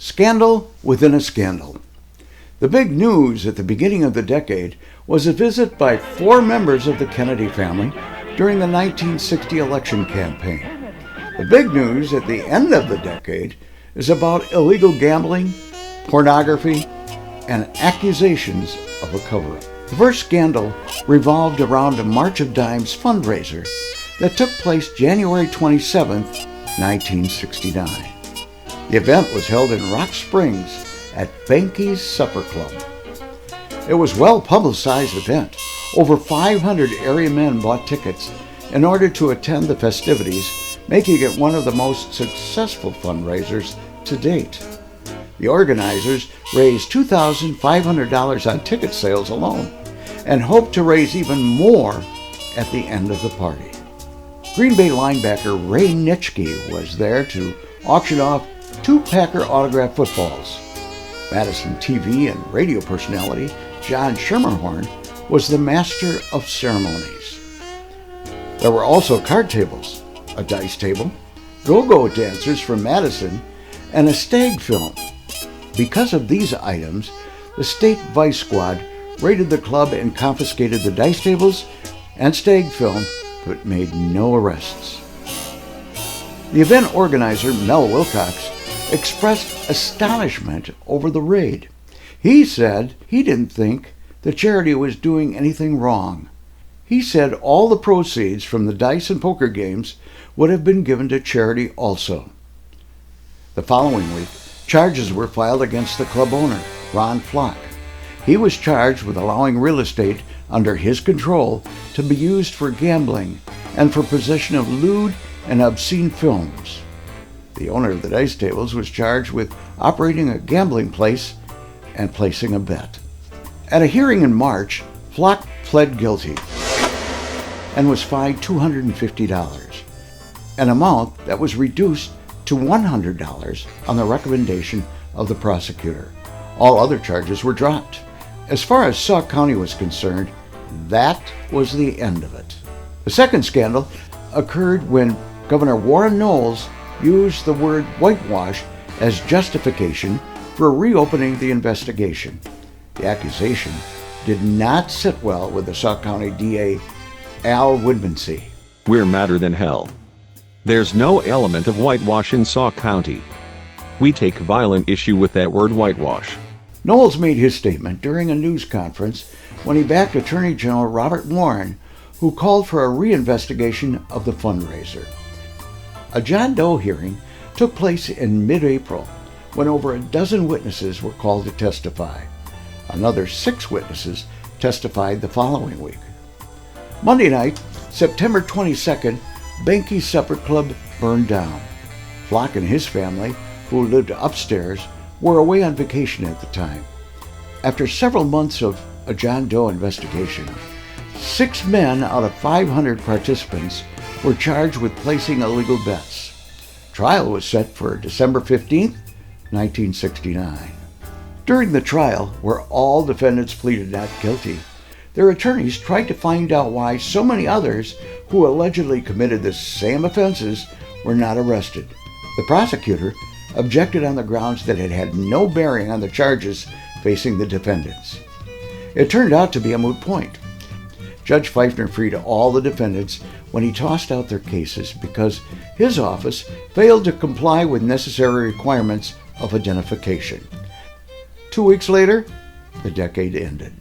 Scandal within a scandal. The big news at the beginning of the decade was a visit by 4 members of the Kennedy family during the 1960 election campaign. The big news at the end of the decade is about illegal gambling, pornography, and accusations of a cover-up. The first scandal revolved around a March of Dimes fundraiser that took place January 27, 1969. The event was held in Rock Springs at Benke's Supper Club. It was a well-publicized event. Over 500 area men bought tickets in order to attend the festivities, making it one of the most successful fundraisers to date. The organizers raised $2,500 on ticket sales alone and hoped to raise even more at the end of the party. Green Bay linebacker Ray Nitschke was there to auction off 2 Packer autographed footballs. Madison TV and radio personality John Schermerhorn was the master of ceremonies. There were also card tables, a dice table, go-go dancers from Madison, and a stag film. Because of these items, the state vice squad raided the club and confiscated the dice tables and stag film, but made no arrests. The event organizer, Mel Wilcox, expressed astonishment over the raid. He said he didn't think the charity was doing anything wrong. He said all the proceeds from the dice and poker games would have been given to charity also. The following week, charges were filed against the club owner, Ron Flock. He was charged with allowing real estate under his control to be used for gambling and for possession of lewd and obscene films. The owner of the dice tables was charged with operating a gambling place and placing a bet. At a hearing in March, Flock pled guilty and was fined $250, an amount that was reduced to $100 on the recommendation of the prosecutor. All other charges were dropped. As far as Sauk County was concerned, that was the end of it. The second scandal occurred when Governor Warren Knowles used the word whitewash as justification for reopening the investigation. The accusation did not sit well with the Sauk County DA, Al Woodmansee. We're madder than hell. There's no element of whitewash in Sauk County. We take violent issue with that word whitewash. Knowles made his statement during a news conference when he backed Attorney General Robert Warren, who called for a reinvestigation of the fundraiser. A John Doe hearing took place in mid-April when over a dozen witnesses were called to testify. Another 6 witnesses testified the following week. Monday night, September 22nd, Benke's Supper Club burned down. Flock and his family, who lived upstairs, were away on vacation at the time. After several months of a John Doe investigation, 6 men out of 500 participants were charged with placing illegal bets. Trial was set for December 15, 1969. During the trial, where all defendants pleaded not guilty, their attorneys tried to find out why so many others who allegedly committed the same offenses were not arrested. The prosecutor objected on the grounds that it had no bearing on the charges facing the defendants. It turned out to be a moot point. Judge Pfeiffer freed all the defendants when he tossed out their cases because his office failed to comply with necessary requirements of identification. 2 weeks later, the decade ended.